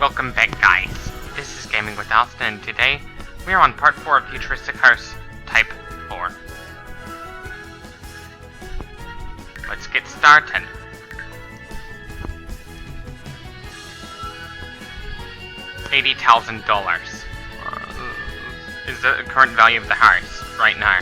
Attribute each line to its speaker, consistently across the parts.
Speaker 1: Welcome back, guys. This is Gaming with Austin, and today we are on part 4 of Futuristic House Type 4. Let's get started. $80,000 is the current value of the house right now.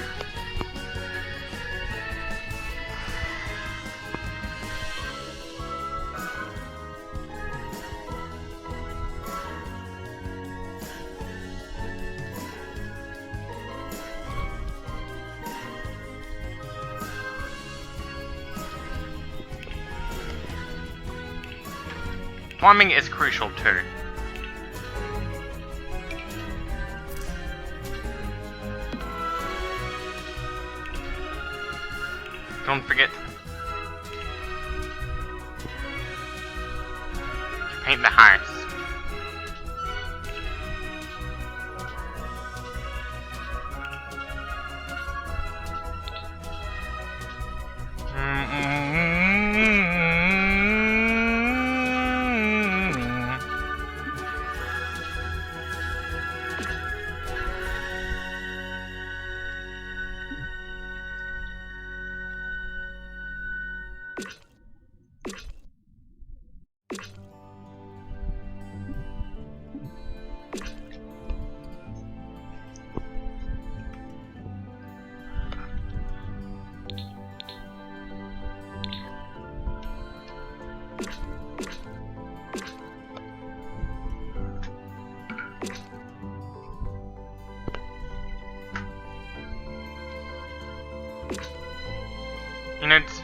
Speaker 1: Plumbing is crucial too. Don't forget to paint the house. You know, it's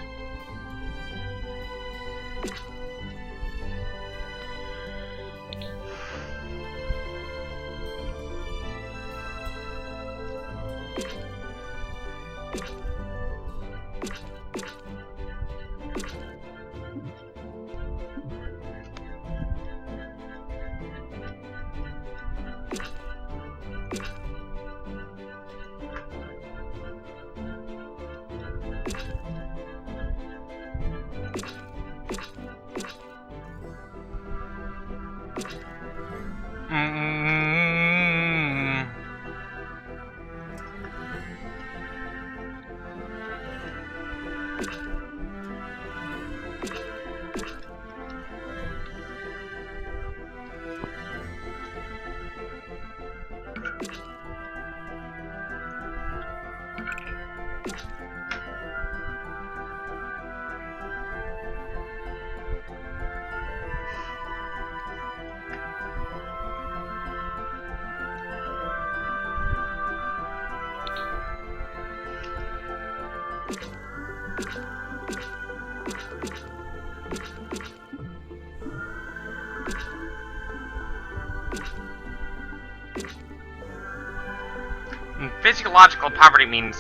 Speaker 1: physiological poverty means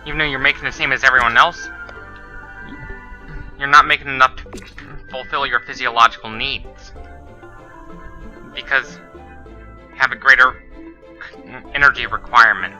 Speaker 1: even though you're making the same as everyone else, you're not making enough to fulfill your physiological needs because you have a greater energy requirement.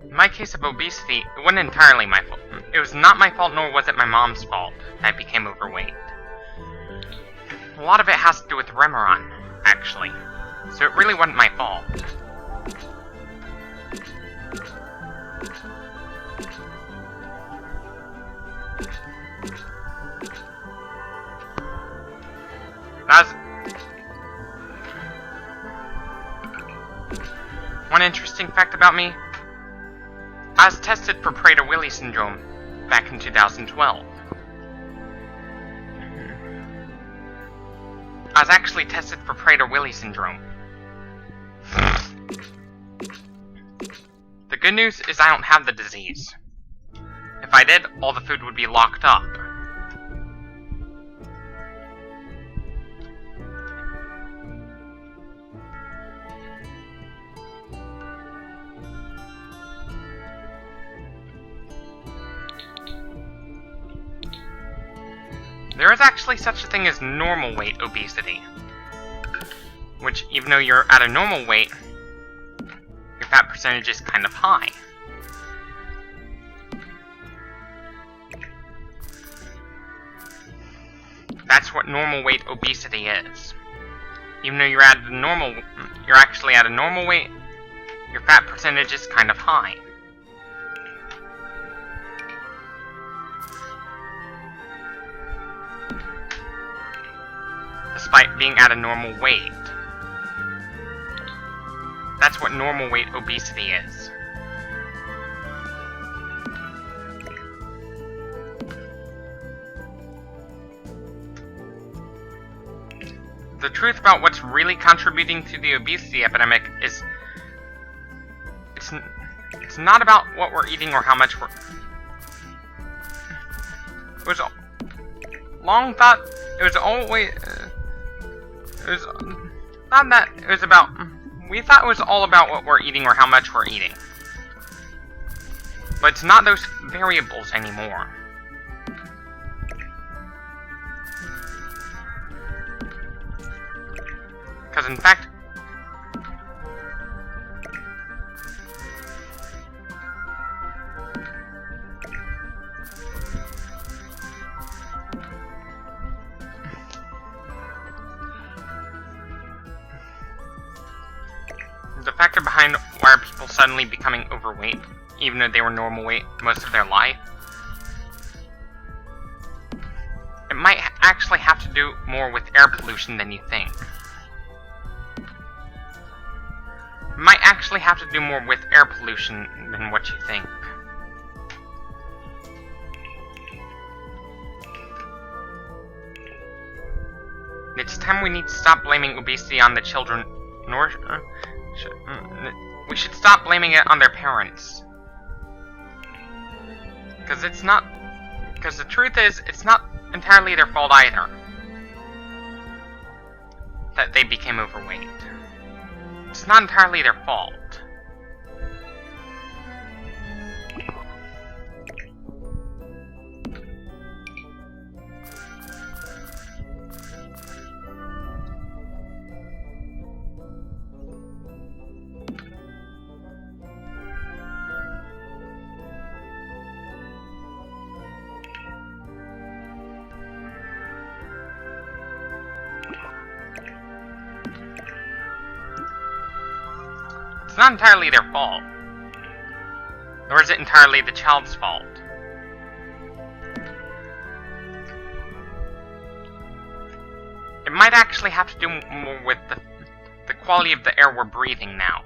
Speaker 1: In my case of obesity, it wasn't entirely my fault. It was not my fault, nor was it my mom's fault that I became overweight. A lot of it has to do with Remeron, actually. So it really wasn't my fault. One interesting fact about me, I was tested for Prader-Willi syndrome back in 2012. I was actually tested for Prader-Willi syndrome. The good news is I don't have the disease. If I did, all the food would be locked up. there is actually such a thing as normal weight obesity. Which, even though you're at a normal weight, your fat percentage is kind of high. That's what normal weight obesity is. Even though you're actually at a normal weight, your fat percentage is kind of high. Despite being at a normal weight. That's what normal weight obesity is. The truth about what's really contributing to the obesity epidemic is it's not about what we're eating or how much we're... It was long thought... It was always... it was not that... It was about... We thought it was all about what we're eating or how much we're eating. But it's not those variables anymore. Because in fact... The factor behind why are people suddenly becoming overweight, even though they were normal weight most of their life, it might actually have to do more with air pollution than you think. It might actually have to do more with air pollution than what you think. It's time we need to stop blaming obesity on the children, we should stop blaming it on their parents. Because the truth is, it's not entirely their fault either that they became overweight. It's not entirely their fault. It's not entirely their fault. Nor is it entirely the child's fault. It might actually have to do more with the quality of the air we're breathing now.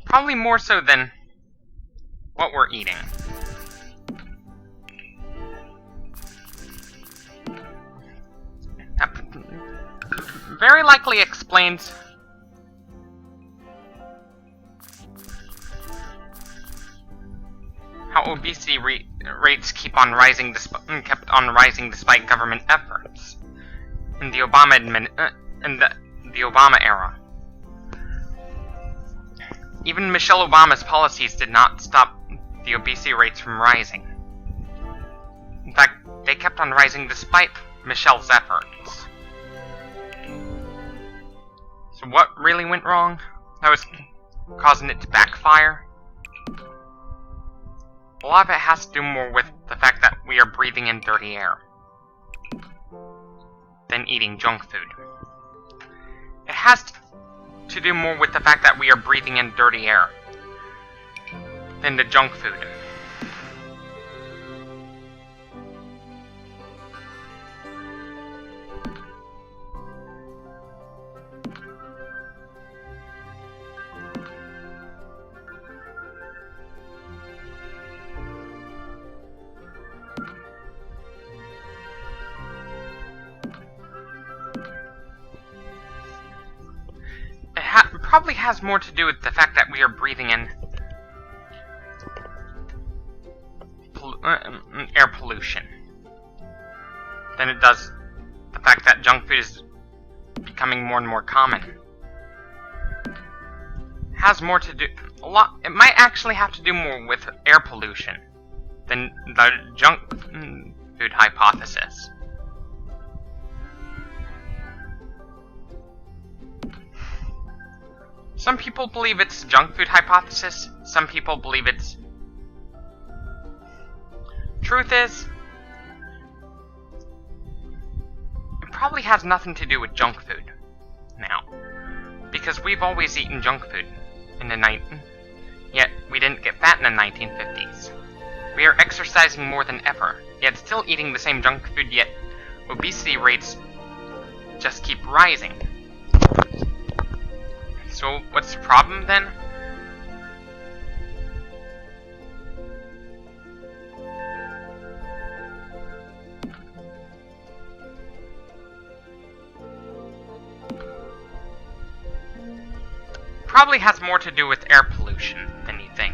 Speaker 1: Probably more so than what we're eating. That very likely explains how obesity rates kept on rising despite government efforts in the Obama era. Even Michelle Obama's policies did not stop the obesity rates from rising. In fact, they kept on rising despite Michelle's efforts. So what really went wrong? That was causing it to backfire? A lot of it has to do more with the fact that we are breathing in dirty air than eating junk food. It has to do more with the fact that we are breathing in dirty air than the junk food. Probably has more to do with the fact that we are breathing in air pollution than it does the fact that junk food is becoming more and more common. Has more to do it might actually have to do more with air pollution than the food hypothesis. Some people believe it's the junk food hypothesis, some people believe it's... Truth is, it probably has nothing to do with junk food now, because we've always eaten junk food in the night, yet we didn't get fat in the 1950s. We are exercising more than ever, yet still eating the same junk food, yet obesity rates just keep rising. So what's the problem then? Probably has more to do with air pollution than you think.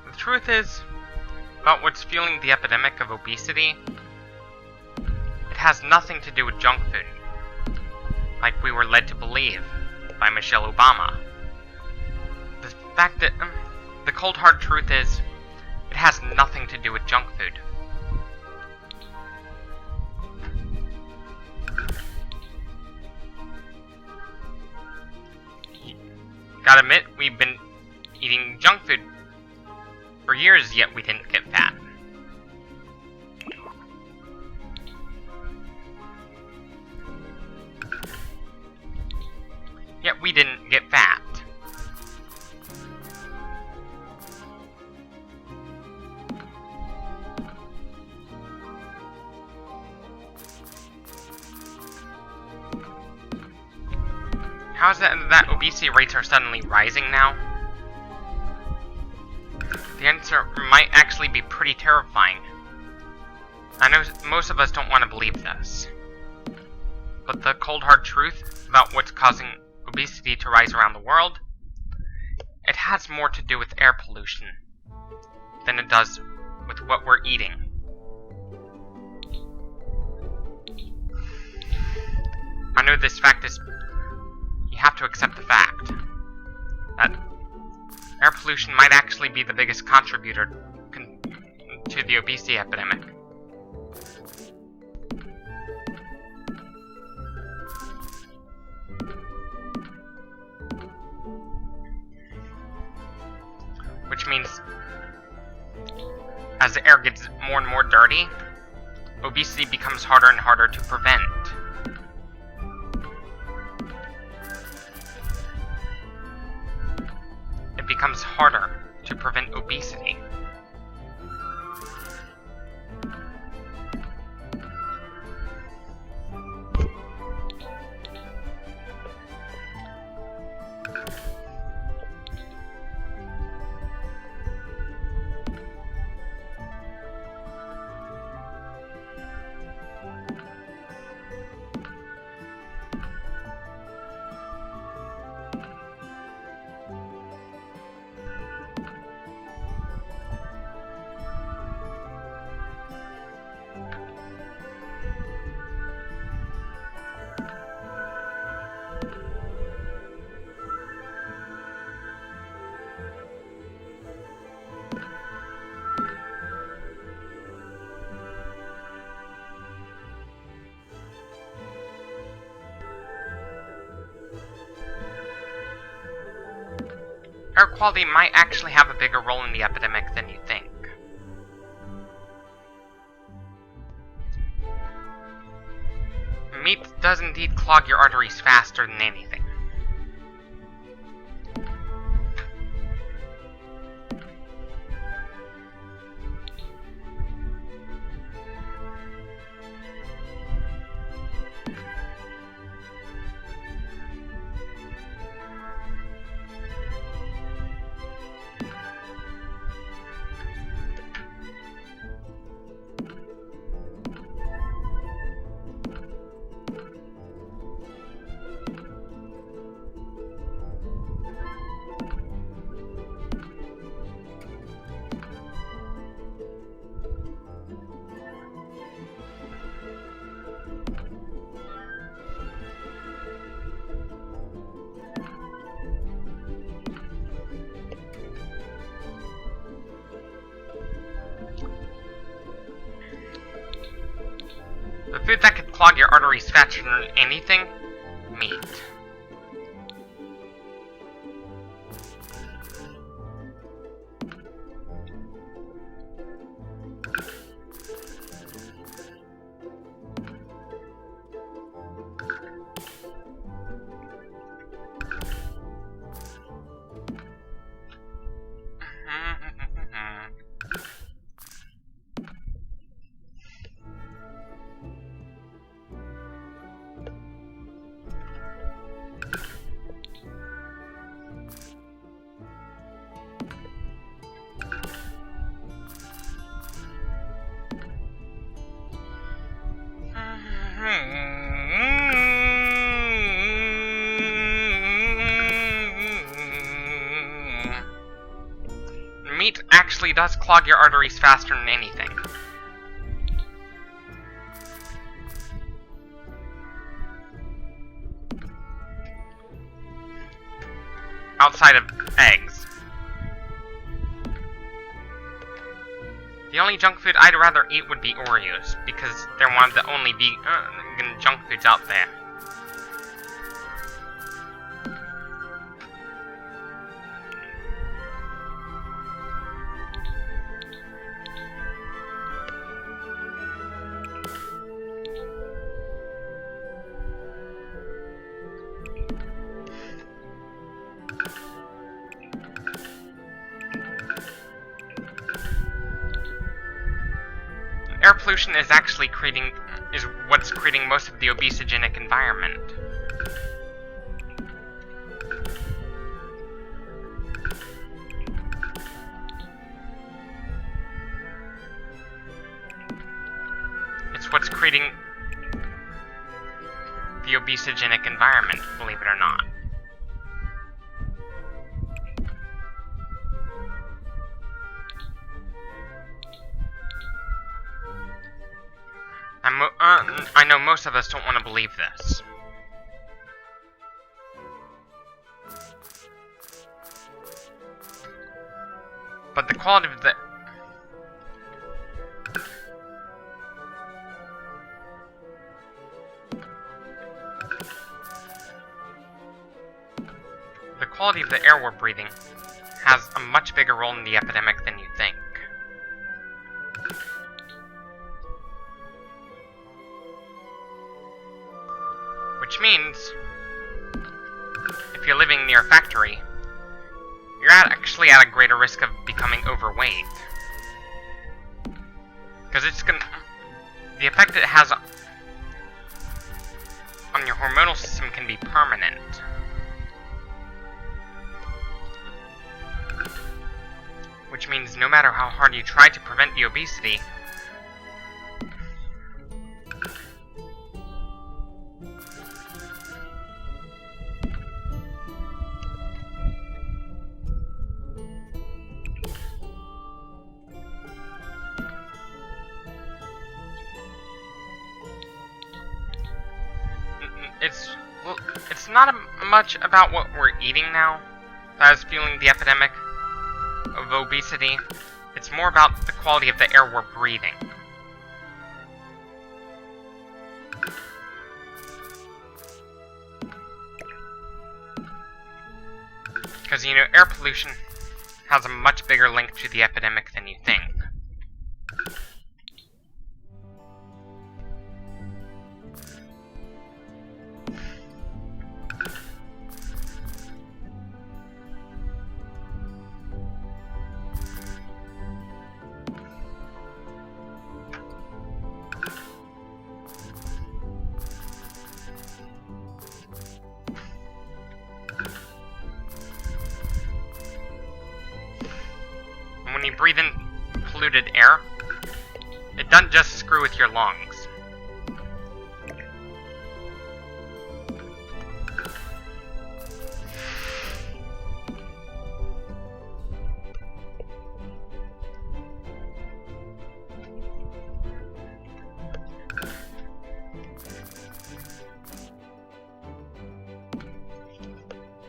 Speaker 1: The truth is, about what's fueling the epidemic of obesity, it has nothing to do with junk food, like we were led to believe by Michelle Obama. The fact that, the cold hard truth is, it has nothing to do with junk food. Gotta admit, we've been eating junk food for years, yet we didn't get fat. Yet we didn't get fat. How is it that obesity rates are suddenly rising now? The answer might actually be pretty terrifying. I know most of us don't want to believe this, but the cold hard truth about what's causing obesity to rise around the world, it has more to do with air pollution than it does with what we're eating. I know this fact is, you have to accept the fact that air pollution might actually be the biggest contributor to the obesity epidemic. Which means, as the air gets more and more dirty, obesity becomes harder and harder to prevent. It becomes harder to prevent obesity. Air quality might actually have a bigger role in the epidemic than you think. Meet does indeed clog your arteries faster than anything. The food that could clog your arteries faster than anything? Meat. Meat actually does clog your arteries faster than anything. Outside of eggs. The only junk food I'd rather eat would be Oreos, because they're one of the only vegan junk foods out there. Air pollution is actually what's creating most of the obesogenic environment. It's what's creating the obesogenic environment, believe it or not. I know most of us don't want to believe this. But the quality of the... The quality of the air we're breathing has a much bigger role in the epidemic than you think. Which means, if you're living near a factory, you're actually at a greater risk of becoming overweight. Because the effect it has on your hormonal system can be permanent. Which means no matter how hard you try to prevent the obesity, it's not much about what we're eating now that is fueling the epidemic of obesity. It's more about the quality of the air we're breathing. Because, you know, air pollution has a much bigger link to the epidemic than you think. breathe in polluted air, it doesn't just screw with your lungs.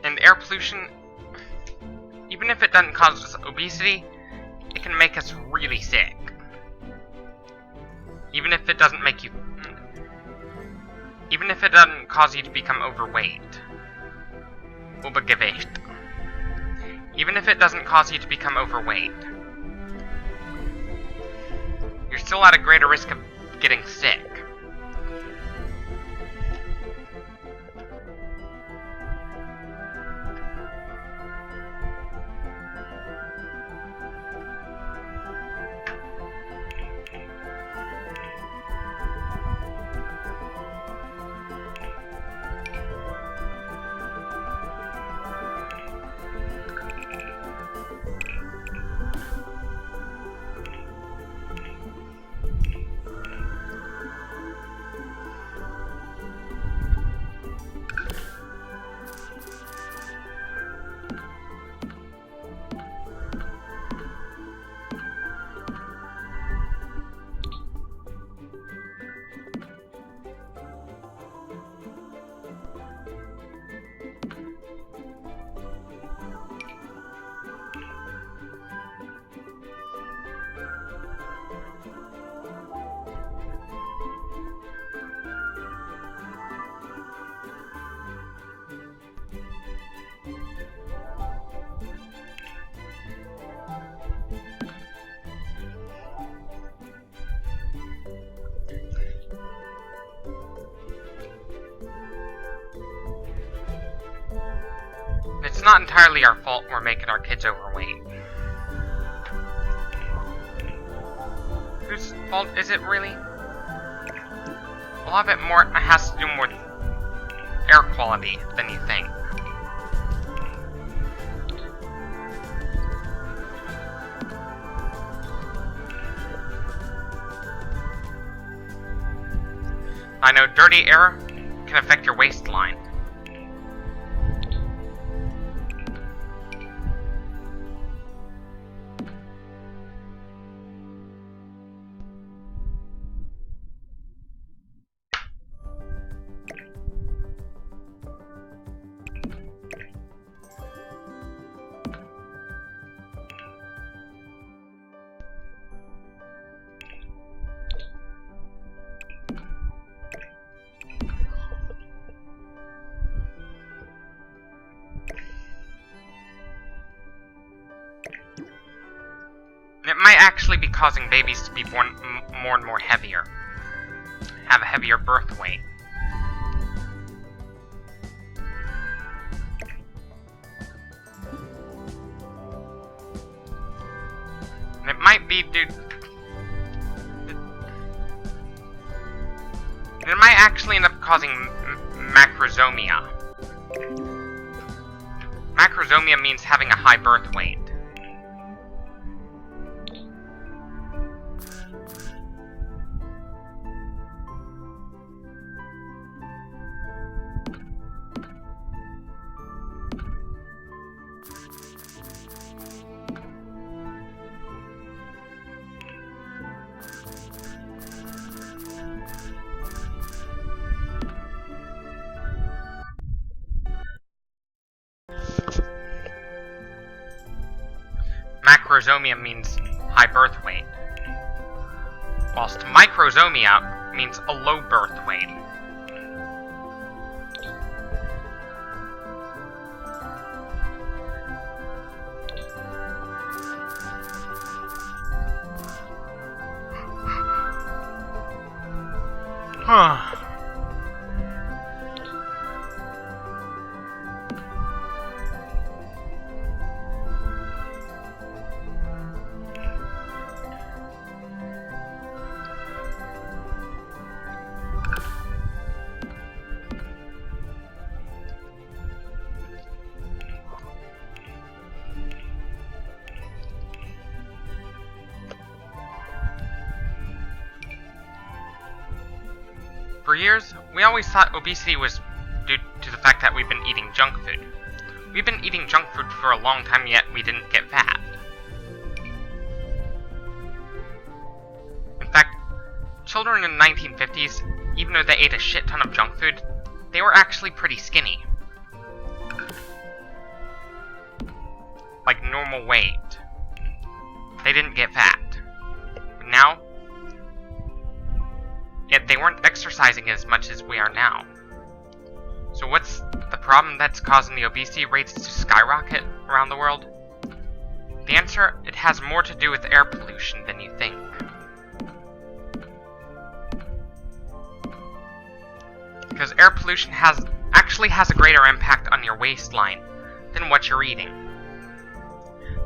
Speaker 1: And air pollution, even if it doesn't cause us obesity, it can make us really sick. Even if it doesn't cause you to become overweight. Übergewicht. Even if it doesn't cause you to become overweight, you're still at a greater risk of getting sick. It's not entirely our fault we're making our kids overweight. Whose fault is it, really? A lot of it has to do more with air quality than you think. I know dirty air can affect your waistline. It might actually be causing babies to be born more and more heavier, have a heavier birth weight. And it might be due... It might actually end up causing macrosomia. Macrosomia means having a high birth weight. Macrosomia means high birth weight, whilst microsomia means a low birth weight. For years, we always thought obesity was due to the fact that we've been eating junk food. We've been eating junk food for a long time, yet we didn't get fat. In fact, children in the 1950s, even though they ate a shit ton of junk food, they were actually pretty skinny. Like normal weight. They didn't get fat. But now, yet they weren't exercising as much as we are now. So what's the problem that's causing the obesity rates to skyrocket around the world? The answer, it has more to do with air pollution than you think. Because air pollution actually has a greater impact on your waistline than what you're eating.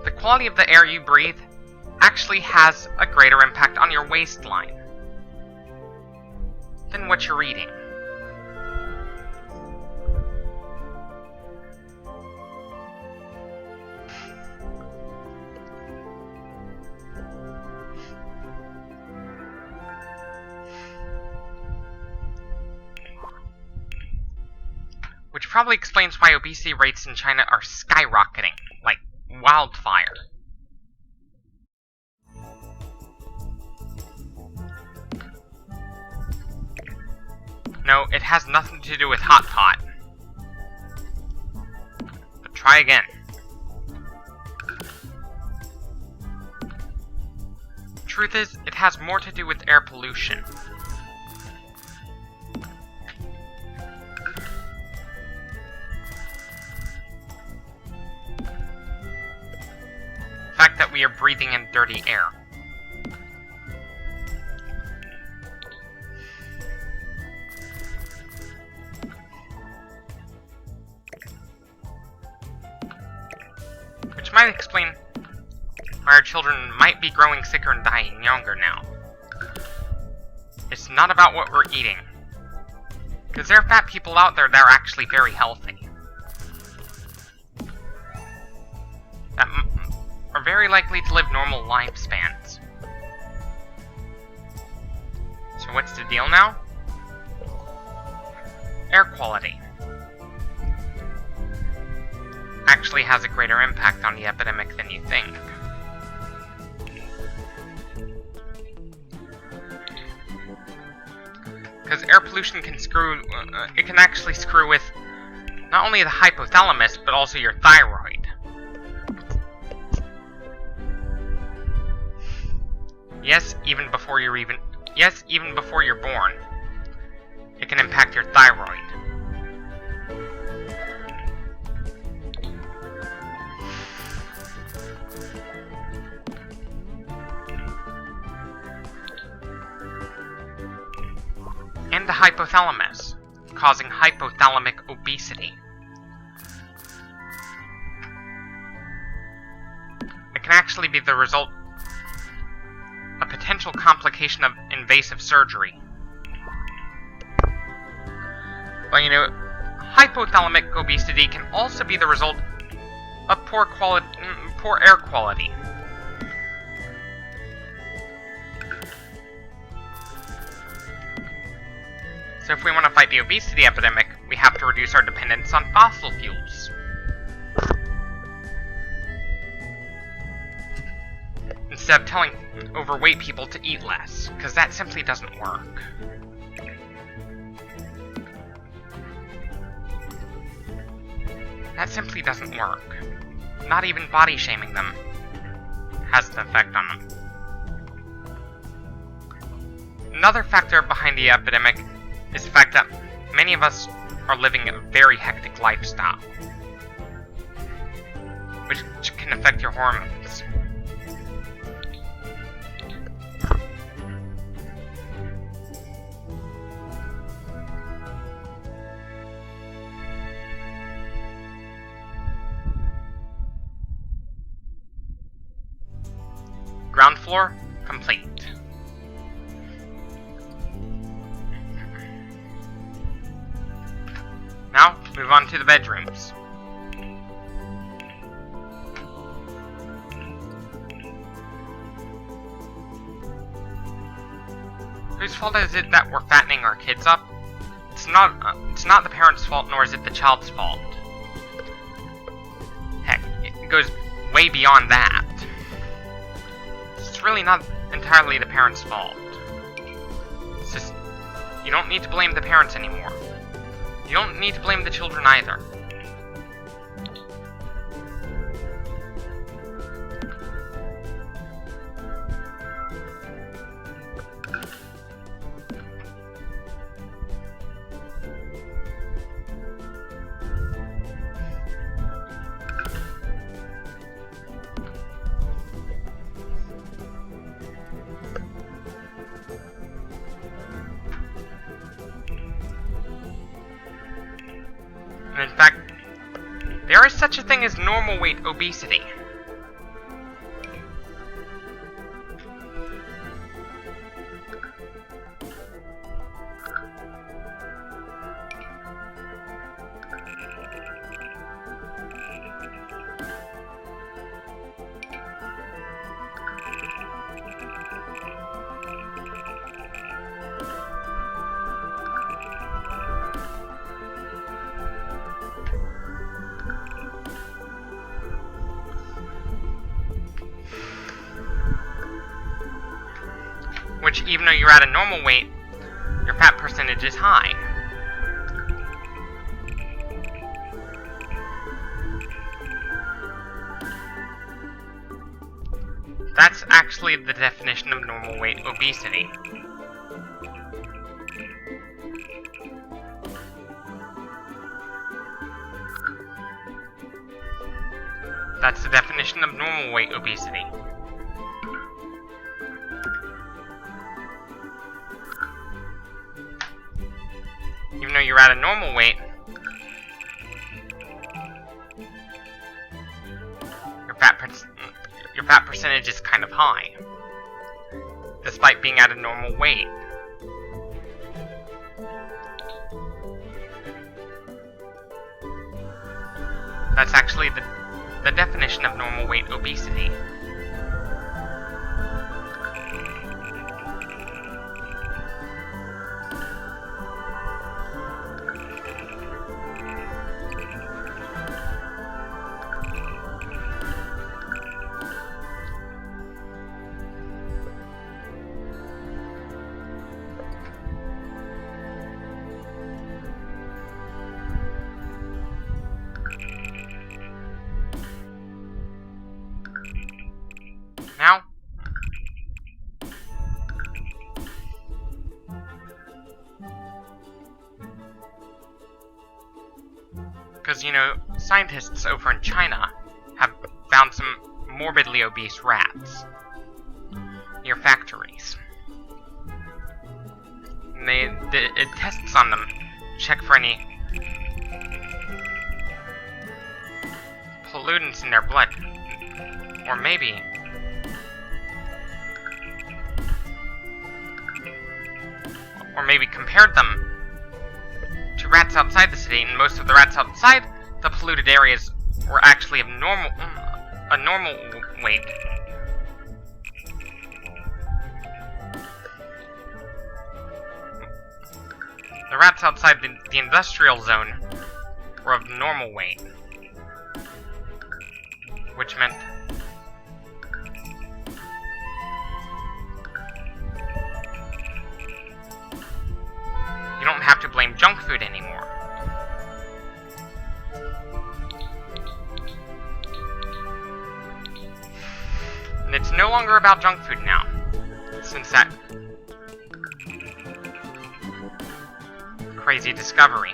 Speaker 1: The quality of the air you breathe actually has a greater impact on your waistline than what you're eating. Which probably explains why obesity rates in China are skyrocketing, like wildfire. No, it has nothing to do with hot pot. But try again. Truth is, it has more to do with air pollution. The fact that we are breathing in dirty air. Which might explain why our children might be growing sicker and dying younger now. It's not about what we're eating. Because there are fat people out there that are actually very healthy. That are very likely to live normal lifespans. So what's the deal now? Air quality actually has a greater impact on the epidemic than you think. Because air pollution can it can actually screw with not only the hypothalamus, but also your thyroid. Yes, even before you're born, it can impact your thyroid. And the hypothalamus, causing hypothalamic obesity. It can actually be the result a potential complication of invasive surgery. But you know, hypothalamic obesity can also be the result of poor air quality. So if we want to fight the obesity epidemic, we have to reduce our dependence on fossil fuels. Instead of telling overweight people to eat less, because that simply doesn't work. That simply doesn't work. Not even body shaming them has an effect on them. Another factor behind the epidemic is the fact that many of us are living a very hectic lifestyle, which can affect your hormones. Ground floor complete. Now, move on to the bedrooms. Whose fault is it that we're fattening our kids up? It's not the parents' fault, nor is it the child's fault. Heck, it goes way beyond that. It's really not entirely the parents' fault. It's just, you don't need to blame the parents anymore. You don't need to blame the children either. And in fact, there is such a thing as normal weight obesity. Which, even though you're at a normal weight, your fat percentage is high. That's actually the definition of normal weight obesity. That's the definition of normal weight obesity. Even though you're at a normal weight, your fat percentage is kind of high, despite being at a normal weight. That's actually the definition of normal weight obesity. Now, because, you know, scientists over in China have found some morbidly obese rats near factories. And they did tests on them, check for any pollutants in their blood, or maybe compared them to rats outside the city, and most of the rats outside the polluted areas were actually of a normal weight. The rats outside the industrial zone were of normal weight, which meant you don't have to blame junk food anymore. And it's no longer about junk food now, since that crazy discovery.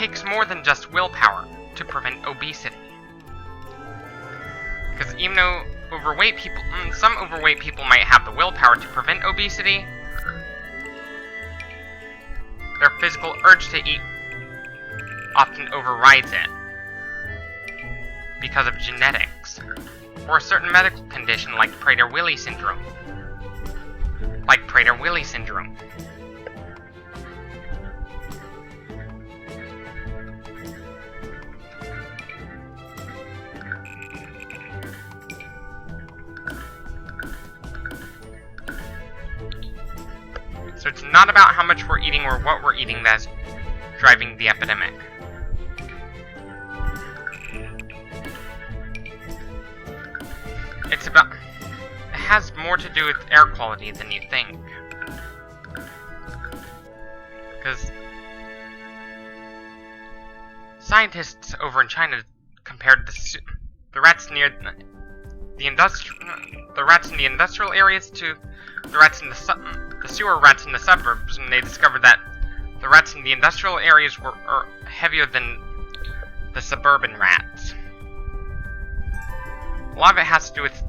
Speaker 1: takes more than just willpower to prevent obesity. Because even though some overweight people might have the willpower to prevent obesity, their physical urge to eat often overrides it because of genetics, or a certain medical condition like Prader-Willi syndrome. So it's not about how much we're eating or what we're eating that's driving the epidemic. It has more to do with air quality than you think. Because scientists over in China compared the rats near the industrial areas to the rats in the sewer rats in the suburbs, and they discovered that the rats in the industrial areas are heavier than the suburban rats. A lot of it has to do with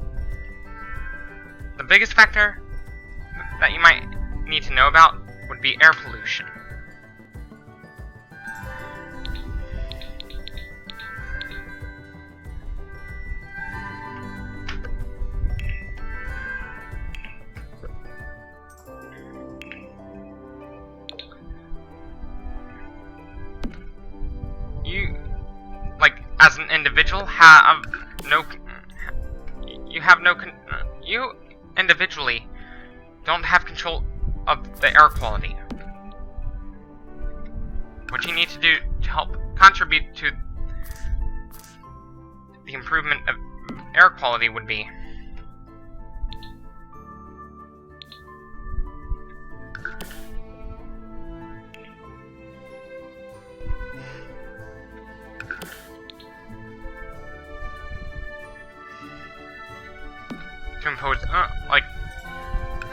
Speaker 1: the biggest factor that you might need to know about would be air pollution. You, as an individual, you individually don't have control of the air quality. What you need to do to help contribute to the improvement of air quality would be to impose,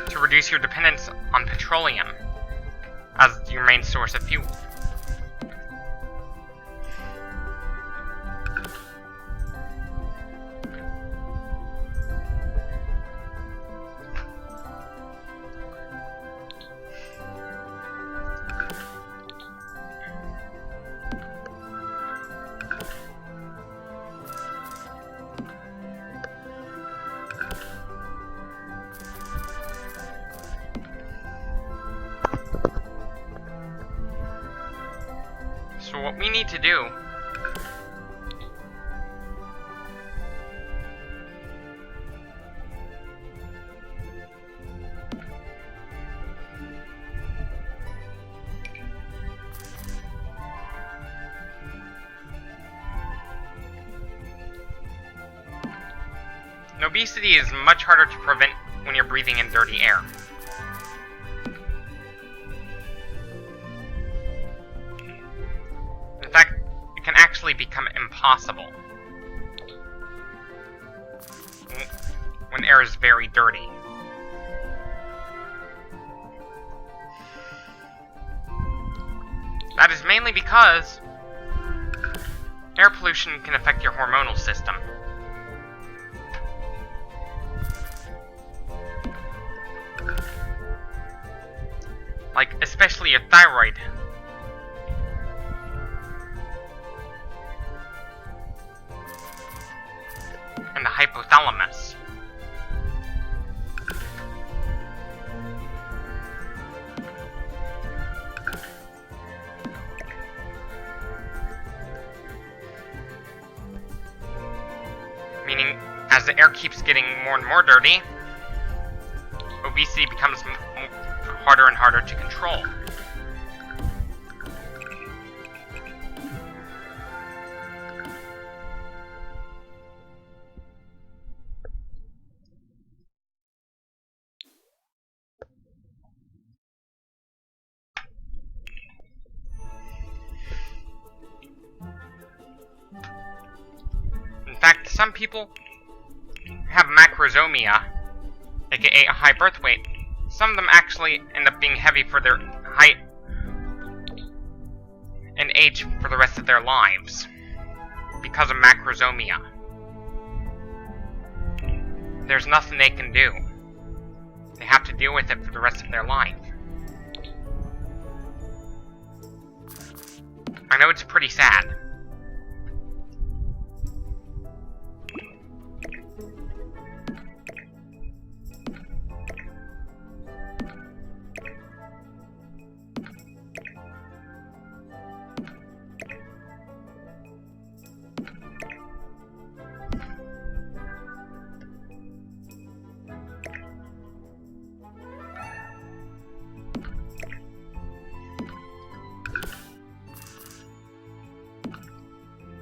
Speaker 1: to reduce your dependence on petroleum as your main source of fuel. So what we need to do obesity is much harder to prevent when you're breathing in dirty air. In fact, it can actually become impossible when air is very dirty. That is mainly because air pollution can affect your hormonal system. Especially your thyroid. And the hypothalamus. Meaning, as the air keeps getting more and more dirty, obesity becomes harder and harder to control. In fact, some people have macrosomia, aka a high birth weight. Some of them actually end up being heavy for their height and age for the rest of their lives because of macrosomia. There's nothing they can do. They have to deal with it for the rest of their life. I know it's pretty sad.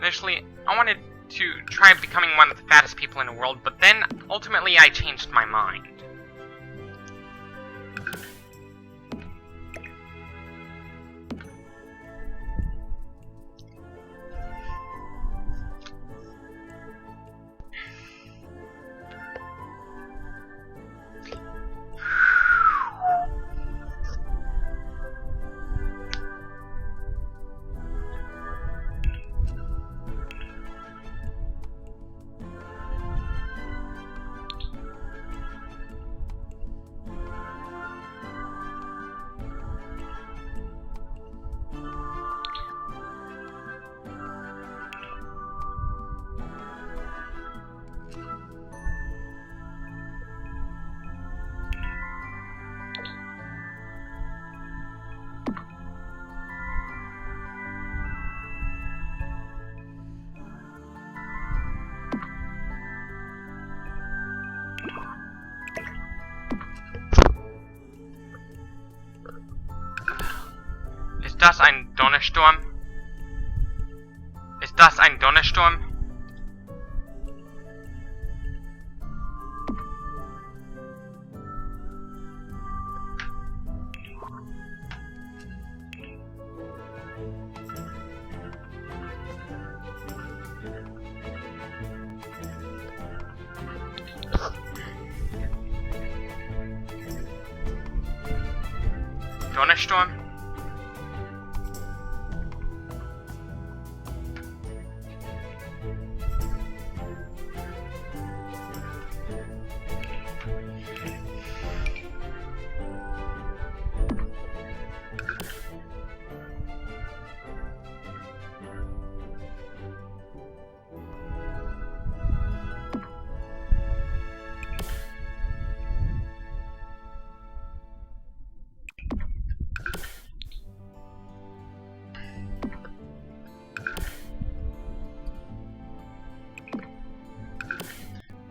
Speaker 1: Initially, I wanted to try becoming one of the fattest people in the world, but then, ultimately, I changed my mind. Ist das ein Donnersturm? Ist das ein Donnersturm? Donnersturm?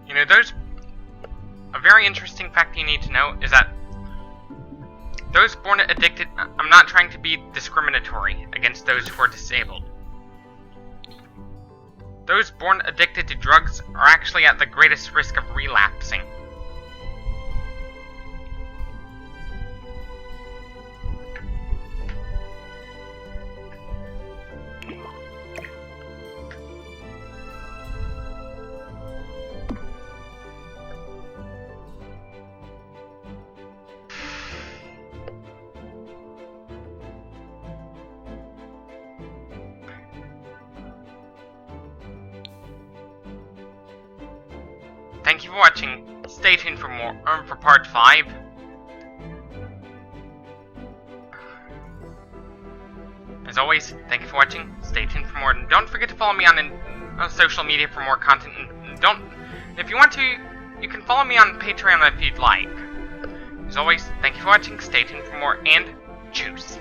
Speaker 1: You know, a very interesting fact you need to know is that those born addicted, I'm not trying to be discriminatory against those who are disabled. Those born addicted to drugs are actually at the greatest risk of relapsing. Thank you for watching. Stay tuned for more for part 5. As always, thank you for watching. Stay tuned for more. And don't forget to follow me on social media for more content. And if you want to, you can follow me on Patreon if you'd like. As always, thank you for watching. Stay tuned for more, and juice.